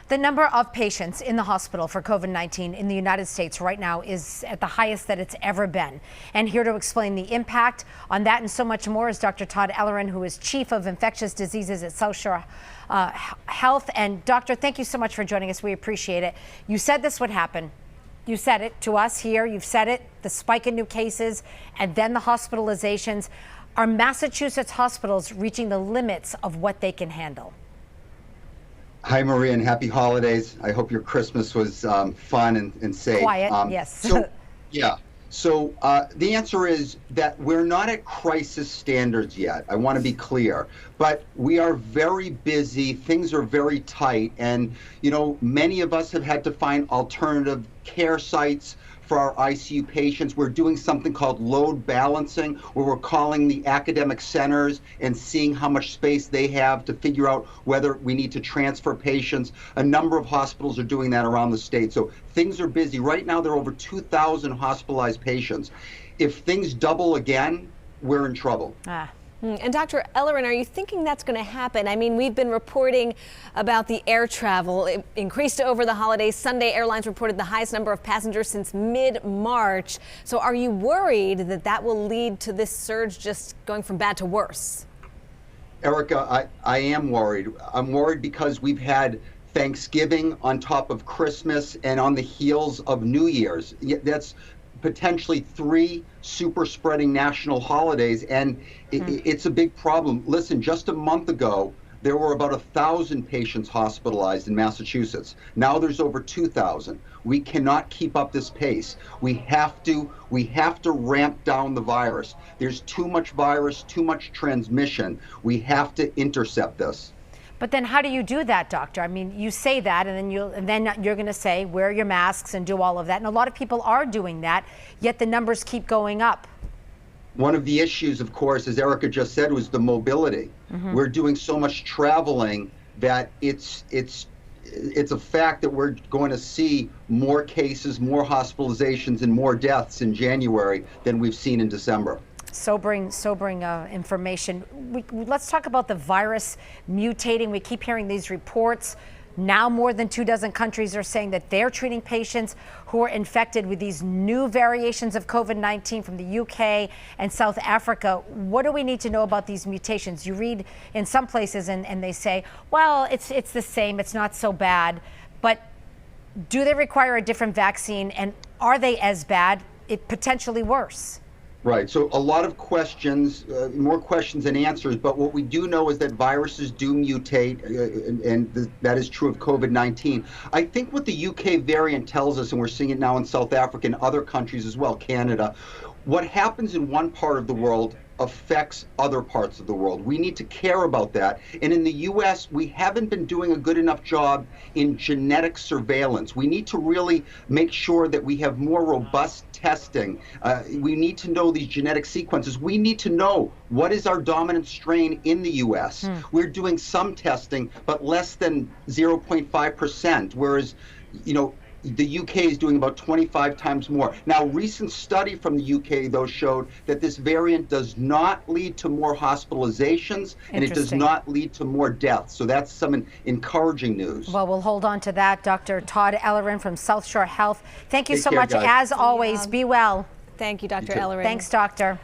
The number of patients in the hospital for COVID-19 in the United States right now is at the highest that it's ever been. And here to explain the impact on that and so much more is Dr. Todd Ellerin, who is Chief of Infectious Diseases at South Shore Health. And Doctor, thank you so much for joining us. We appreciate it. You said this would happen. You said it to us here. You've said it, the spike in new cases and then the hospitalizations. Are Massachusetts hospitals reaching the limits of what they can handle? Hi, Maria, and happy holidays. I hope your Christmas was fun and safe. Quiet, yes. So the answer is that we're not at crisis standards yet. I want to be clear, but we are very busy. Things are very tight. And, you know, many of us have had to find alternative care sites for our ICU patients. We're doing something called load balancing, where we're calling the academic centers and seeing how much space they have to figure out whether we need to transfer patients. A number of hospitals are doing that around the state. So things are busy. Right now, there are over 2,000 hospitalized patients. If things double again, we're in trouble. And Dr. Ellerin, are you thinking that's going to happen? I mean, we've been reporting about the air travel. It increased over the holidays. Sunday Airlines reported the highest number of passengers since mid-March. So are you worried that that will lead to this surge just going from bad to worse? Erica, I am worried. I'm worried because we've had Thanksgiving on top of Christmas and on the heels of New Year's. That's potentially 3 super spreading national holidays, and it's a big problem. Listen, just a month ago, there were about 1,000 patients hospitalized in Massachusetts. Now there's over 2,000. We cannot keep up this pace. We have to ramp down the virus. There's too much virus, too much transmission. We have to intercept this. But then how do you do that, doctor? I mean, you say that, and then you're going to say, wear your masks and do all of that. And a lot of people are doing that, yet the numbers keep going up. One of the issues, of course, as Erica just said, was the mobility. We're doing so much traveling that it's a fact that we're going to see more cases, more hospitalizations, and more deaths in January than we've seen in December. Sobering information. Let's talk about the virus mutating. We keep hearing these reports. Now more than 24 countries are saying that they're treating patients who are infected with these new variations of COVID-19 from the UK and South Africa. What do we need to know about these mutations? You read in some places and they say, well, it's the same, it's not so bad. But do they require a different vaccine, and are they as bad, potentially worse? Right. So a lot of questions, more questions than answers. But what we do know is that viruses do mutate, and that is true of COVID-19. I think what the UK variant tells us, and we're seeing it now in South Africa and other countries as well, Canada, what happens in one part of the world affects other parts of the world. We need to care about that. And in the US, we haven't been doing a good enough job in genetic surveillance. We need to really make sure that we have more robust testing. We need to know these genetic sequences. We need to know what is our dominant strain in the US. We're doing some testing, but less than 0.5%, whereas, you know, the UK is doing about 25 times more. Now, recent study from the UK, though, showed that this variant does not lead to more hospitalizations, and it does not lead to more deaths. So that's some encouraging news. Well, we'll hold on to that. Dr. Todd Ellerin from South Shore Health. Thank you so much. Guys. As always, be well. Thank you, Dr. Ellerin. Thanks, doctor.